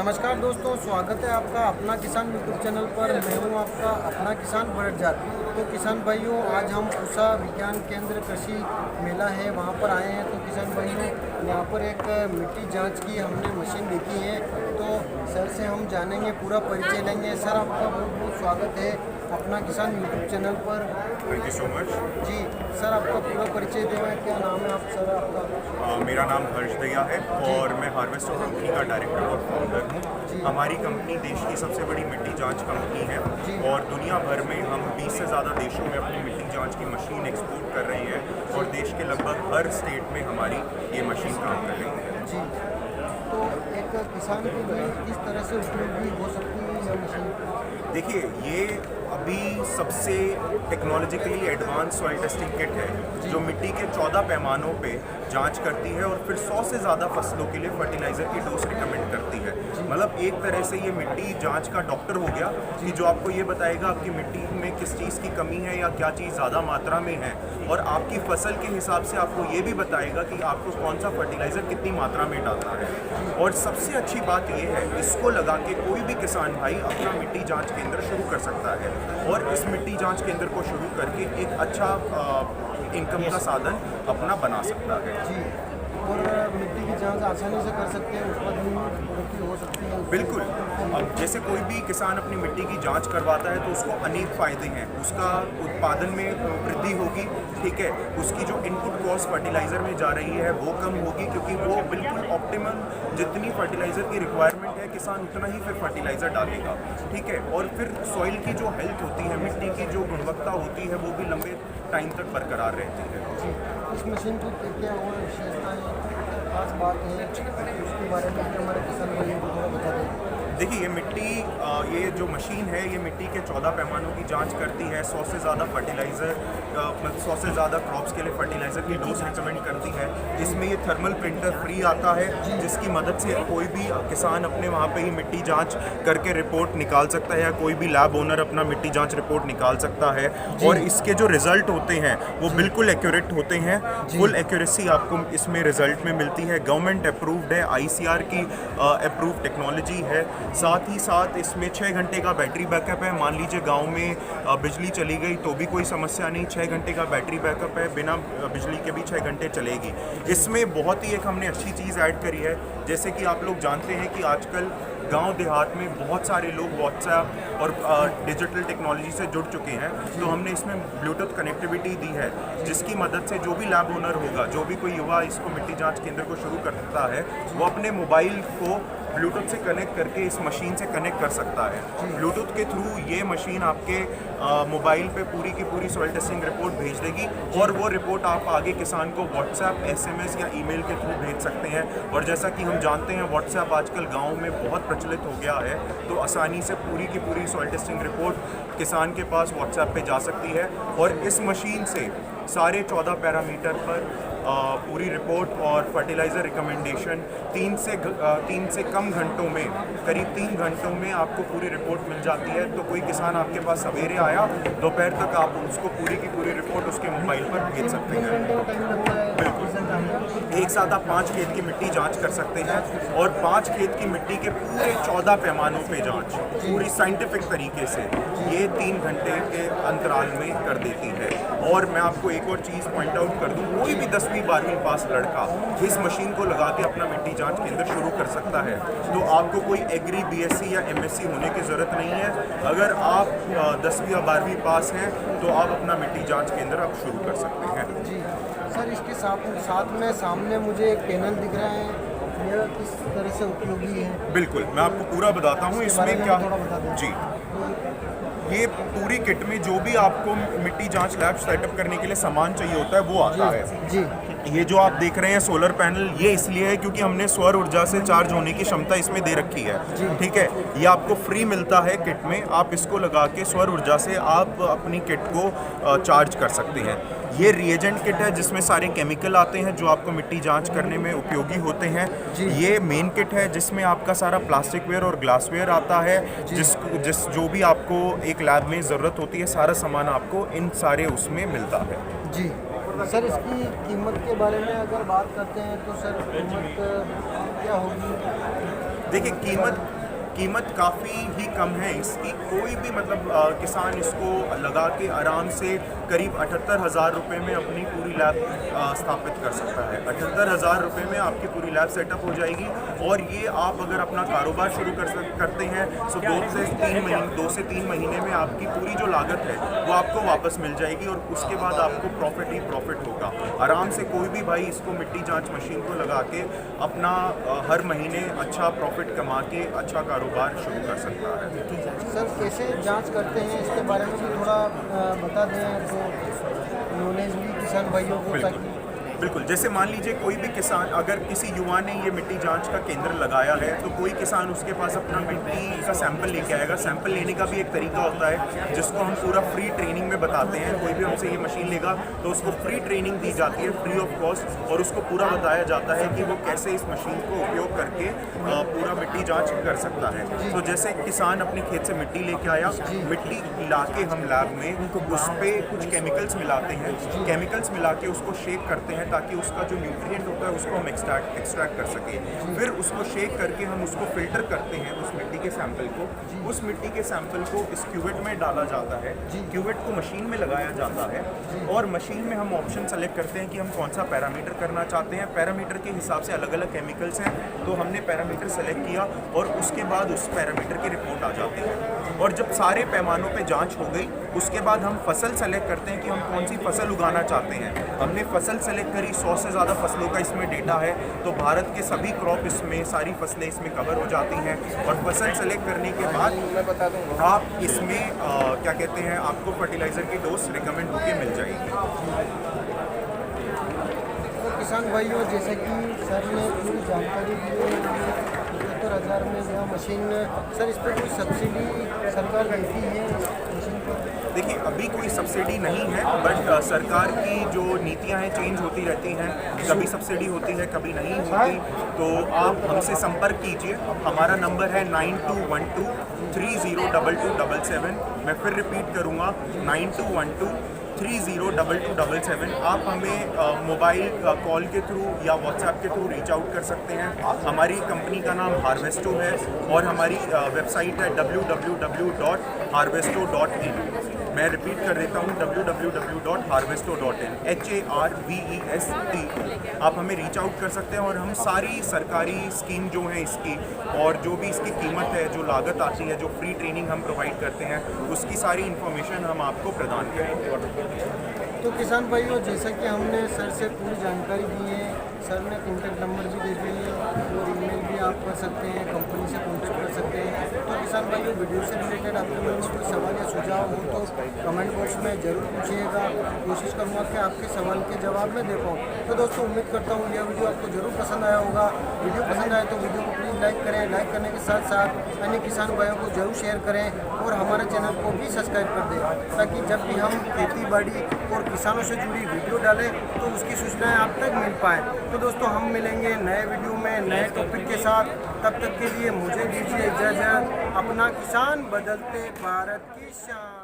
नमस्कार दोस्तों, स्वागत है आपका अपना किसान यूट्यूब चैनल पर। मैं हूं आपका अपना किसान भरत जाट। तो किसान भाइयों, आज हम पूसा विज्ञान केंद्र कृषि मेला है वहां पर आए हैं। तो किसान भाइयों, यहाँ पर एक मिट्टी जांच की हमने मशीन देखी है। तो सर से हम जानेंगे, पूरा परिचय लेंगे। सर, आपका बहुत बहुत स्वागत है अपना किसान यूट्यूब चैनल पर। Thank you so much. जी सर, आपका पूरा परिचय दें। क्या नाम है आप सर आपका? मेरा नाम हर्ष दया है और मैं हार्वेस्टर कंपनी का डायरेक्टर और फाउंडर हूँ। हमारी कंपनी देश की सबसे बड़ी मिट्टी जांच कंपनी है और दुनिया भर में हम 20 से ज़्यादा देशों में अपनी मिट्टी जांच की मशीन एक्सपोर्ट कर रहे हैं और देश के लगभग हर स्टेट में हमारी ये मशीन काम कर रही है। जी, तो एक किसान के लिए किस तरह से उपयोगी हो सकती है यह मशीन? देखिए, ये अभी सबसे technologically advance soil testing kit है जो मिट्टी के 14 पैमानों पे जांच करती है और फिर 100 से ज़्यादा फसलों के लिए फर्टिलाइज़र की डोज रिकमेंड करती है। मतलब एक तरह से ये मिट्टी जांच का डॉक्टर हो गया कि जो आपको ये बताएगा आपकी मिट्टी में किस चीज़ की कमी है या क्या चीज़ ज़्यादा मात्रा में है, और आपकी फसल के हिसाब से आपको ये भी बताएगा कि आपको कौन सा फर्टिलाइज़र कितनी मात्रा में डालना है। और सबसे अच्छी बात ये है, इसको लगा के कोई भी किसान भाई अपना मिट्टी जाँच केंद्र शुरू कर सकता है और इस मिट्टी जांच केंद्र को शुरू करके एक अच्छा इनकम का साधन अपना बना सकता है। जी, और मिट्टी की जांच आसानी से कर सकते हैं, उत्पादन में बढ़ोतरी हो सकती है। बिल्कुल। अब जैसे कोई भी किसान अपनी मिट्टी की जांच करवाता है तो उसको अनेक फ़ायदे हैं। उसका उत्पादन में वृद्धि होगी, ठीक है। उसकी जो इनपुट कॉस्ट फर्टिलाइज़र में जा रही है वो कम होगी, क्योंकि वो बिल्कुल ऑप्टिमम जितनी फर्टिलाइज़र की रिक्वायरमेंट है किसान उतना ही फिर फर्टिलाइज़र डालेगा, ठीक है। और फिर सॉइल की जो हेल्थ होती है, मिट्टी की जो गुणवत्ता होती है, वो भी लंबे टाइम तक बरकरार रहती है। इस मशीन की क्या और विशेषताएं, खास बात है उसके बारे में हमारे किसान भाइयों को थोड़ा बता दें। देखिए, ये मिट्टी ये जो मशीन है ये मिट्टी के 14 पैमानों की जांच करती है। 100 से ज़्यादा फर्टिलाइज़र 100 से ज़्यादा क्रॉप्स के लिए फर्टिलाइज़र की डोज रिकमेंड करती है। इसमें ये थर्मल प्रिंटर फ्री आता है जिसकी मदद से कोई भी किसान अपने वहाँ पे ही मिट्टी जांच करके रिपोर्ट निकाल सकता है, या कोई भी लैब ओनर अपना मिट्टी जांच रिपोर्ट निकाल सकता है। और इसके जो रिज़ल्ट होते हैं वो बिल्कुल एक्यूरेट होते हैं। फुल एक्यूरेसी आपको इसमें रिज़ल्ट में मिलती है। गवर्नमेंट अप्रूव्ड है, ICR की अप्रूव टेक्नोलॉजी है। साथ ही साथ इसमें 6 घंटे का बैटरी बैकअप है। मान लीजिए गांव में बिजली चली गई तो भी कोई समस्या नहीं, 6 घंटे का बैटरी बैकअप है, बिना बिजली के भी 6 घंटे चलेगी। इसमें बहुत ही एक हमने अच्छी चीज़ ऐड करी है, जैसे कि आप लोग जानते हैं कि आजकल गांव देहात में बहुत सारे लोग व्हाट्सएप और डिजिटल टेक्नोलॉजी से जुड़ चुके हैं। तो हमने इसमें ब्लूटूथ कनेक्टिविटी दी है जिसकी मदद से जो भी लैब ओनर होगा, जो भी कोई युवा इसको मिट्टी जांच केंद्र को शुरू करता है, वो अपने मोबाइल को ब्लूटूथ से कनेक्ट करके इस मशीन से कनेक्ट कर सकता है। ब्लूटूथ के थ्रू ये मशीन आपके मोबाइल पे पूरी की पूरी सॉइल टेस्टिंग रिपोर्ट भेज देगी और वो रिपोर्ट आप आगे किसान को व्हाट्सएप, SMS या ईमेल के थ्रू भेज सकते हैं। और जैसा कि हम जानते हैं व्हाट्सएप आजकल गाँव में बहुत प्रचलित हो गया है, तो आसानी से पूरी की पूरी सॉइल टेस्टिंग रिपोर्ट किसान के पास व्हाट्सएप पे जा सकती है। और इस मशीन से सारे 14 पैरामीटर पर पूरी रिपोर्ट और फर्टिलाइज़र रिकमेंडेशन 3 से कम घंटों में, करीब 3 घंटों में आपको पूरी रिपोर्ट मिल जाती है। तो कोई किसान आपके पास सवेरे आया, दोपहर तक आप उसको पूरी की पूरी रिपोर्ट उसके मोबाइल पर भेज सकते हैं। एक साथ आप 5 खेत की मिट्टी जांच कर सकते हैं और 5 खेत की मिट्टी के पूरे 14 पैमानों पे जांच पूरी साइंटिफिक तरीके से ये 3 घंटे के अंतराल में कर देती है। और मैं आपको एक और चीज़ पॉइंट आउट कर दूं, कोई भी 10वीं 12वीं पास लड़का इस मशीन को लगा के अपना मिट्टी जांच केंद्र शुरू कर सकता है। तो आपको कोई एग्री, BSc या MSc होने की ज़रूरत नहीं है। अगर आप 10वीं या 12वीं पास हैं तो आप अपना मिट्टी जाँच केंद्र आप शुरू कर सकते हैं। जी सर, इसके साथ में सामने मुझे एक पैनल दिख रहा है, यह किस तरह से उपयोगी है? बिल्कुल, मैं आपको पूरा बताता हूँ इसमें क्या। थोड़ा बता दें। जी, ये पूरी किट में जो भी आपको मिट्टी जांच लैब सेटअप करने के लिए सामान चाहिए होता है वो आता है। जी, ये जो आप देख रहे हैं सोलर पैनल, ये इसलिए है क्योंकि हमने सौर ऊर्जा से चार्ज होने की क्षमता इसमें दे रखी है, ठीक है। ये आपको फ्री मिलता है किट में। आप इसको लगा के सौर ऊर्जा से आप अपनी किट को चार्ज कर सकते हैं। ये रिएजेंट किट है जिसमें सारे केमिकल आते हैं जो आपको मिट्टी जांच करने में उपयोगी होते हैं। ये मेन किट है जिसमें आपका सारा प्लास्टिक वेयर और ग्लासवेयर आता है, जो भी आपको एक लैब में ज़रूरत होती है, सारा सामान आपको इन सारे उसमें मिलता है। जी सर, इसकी कीमत के बारे में अगर बात करते हैं तो सर कीमत क्या होगी? देखिए कीमत काफ़ी ही कम है इसकी। कोई भी मतलब किसान इसको लगा के आराम से करीब 78,000 रुपये में अपनी पूरी लैब स्थापित कर सकता है। 78,000 रुपये में आपकी पूरी लैब सेटअप हो जाएगी और ये आप अगर अपना कारोबार शुरू करते हैं तो 2 से 3 महीने में आपकी पूरी जो लागत है वो आपको वापस मिल जाएगी और उसके बाद आपको प्रॉफिट ही प्रॉफिट होगा। आराम से कोई भी भाई इसको मिट्टी जाँच मशीन को लगा के अपना हर महीने अच्छा प्रॉफिट कमा के अच्छा कारोबार शुरू कर सकता है। सर कैसे जांच करते हैं इसके बारे में भी थोड़ा बता दें तो नॉलेज भी किसान भाइयों को, ताकि बिल्कुल, जैसे मान लीजिए कोई भी किसान, अगर किसी युवा ने ये मिट्टी जांच का केंद्र लगाया है तो कोई किसान उसके पास अपना मिट्टी का सैंपल लेके आएगा। सैंपल लेने का भी एक तरीका होता है जिसको हम पूरा फ्री ट्रेनिंग में बताते हैं। कोई भी हमसे ये मशीन लेगा तो उसको फ्री ट्रेनिंग दी जाती है, फ्री ऑफ कॉस्ट, और उसको पूरा बताया जाता है कि वो कैसे इस मशीन को उपयोग करके पूरा मिट्टी जाँच कर सकता है। तो जैसे किसान अपने खेत से मिट्टी लेके आया, मिट्टी ला के हम लैब में उस पर कुछ केमिकल्स मिलाते हैं, केमिकल्स मिला के उसको शेक करते हैं ताकि उसका जो न्यूट्रिएंट होता है उसको हम एक्सट्रैक्ट कर सके। फिर उसको शेक करके हम उसको फिल्टर करते हैं उस मिट्टी के सैंपल को। उस मिट्टी के सैंपल को इस क्यूवेट में डाला जाता है, क्यूवेट को मशीन में लगाया जाता है और मशीन में हम ऑप्शन सेलेक्ट करते हैं कि हम कौन सा पैरामीटर करना चाहते हैं। पैरामीटर के हिसाब से अलग अलग केमिकल्स हैं, तो हमने पैरामीटर सेलेक्ट किया और उसके बाद उस पैरामीटर की रिपोर्ट आ जाती है। और जब सारे पैमानों पे जांच हो गई उसके बाद हम फसल सेलेक्ट करते हैं कि हम कौन सी फसल उगाना चाहते हैं। हमने फसल सेलेक्ट करी, 100 से ज़्यादा फसलों का इसमें डेटा है, तो भारत के सभी क्रॉप इसमें, सारी फसलें इसमें कवर हो जाती हैं। और फसल सेलेक्ट करने के बाद मैं बता दूँ आप इसमें क्या कहते हैं, आपको फर्टिलाइज़र की डोज रिकमेंड होकर मिल जाएगी। तो किसान भाइयों, जैसे कि सर ने पूरी जानकारी दी है, 75,000 में यह मशीन, सर इस पर कोई सब्सिडी सरकार देती है मशीन पर? देखिए अभी कोई सब्सिडी नहीं है, बट सरकार की जो नीतियां हैं चेंज होती रहती हैं, कभी सब्सिडी होती है कभी नहीं होती। तो आप हमसे संपर्क कीजिए, हमारा नंबर है 9212 302277। मैं फिर रिपीट करूँगा 9212 302277। आप हमें मोबाइल कॉल के थ्रू या व्हाट्सएप के थ्रू रीच आउट कर सकते हैं। हमारी कंपनी का नाम हार्वेस्टो है और हमारी वेबसाइट है www.harvesto.in। मैं रिपीट कर देता हूँ www.harvesto.in HARVEST। आप हमें रीच आउट कर सकते हैं और हम सारी सरकारी स्कीम जो है इसकी और जो भी इसकी कीमत है, जो लागत आती है, जो फ्री ट्रेनिंग हम प्रोवाइड करते हैं, उसकी सारी इन्फॉर्मेशन हम आपको प्रदान करेंगे। तो किसान भाइयों, जैसा कि हमने सर से पूरी जानकारी दी है, सर ने कॉन्टैक्ट नंबर भी दे दिए और ईमेल भी आप कर सकते हैं, कंपनी से कॉन्टैक्ट कर सकते हैं। तो किसान भाइयों, वीडियो से रिलेटेड आपके मन में कोई सवाल या सुझाव हो तो कमेंट बॉक्स में ज़रूर पूछिएगा। कोशिश करूँगा कि आपके सवाल के जवाब में दे पाऊँ। तो दोस्तों, उम्मीद करता हूँ यह वीडियो आपको ज़रूर पसंद आया होगा। वीडियो पसंद आए तो वीडियो को प्लीज़ लाइक करें। लाइक करने के साथ साथ अन्य किसान भाइयों को जरूर शेयर करें और हमारे चैनल को भी सब्सक्राइब कर दें, ताकि जब भी हम खेती बाड़ी और किसानों से जुड़ी वीडियो डालें तो उसकी सूचनाएं आप तक मिल पाएँ। तो दोस्तों, हम मिलेंगे नए वीडियो में नए टॉपिक के साथ। तब तक के लिए मुझे दीजिए इजाज़त। अपना किसान बदलते भारत की शान।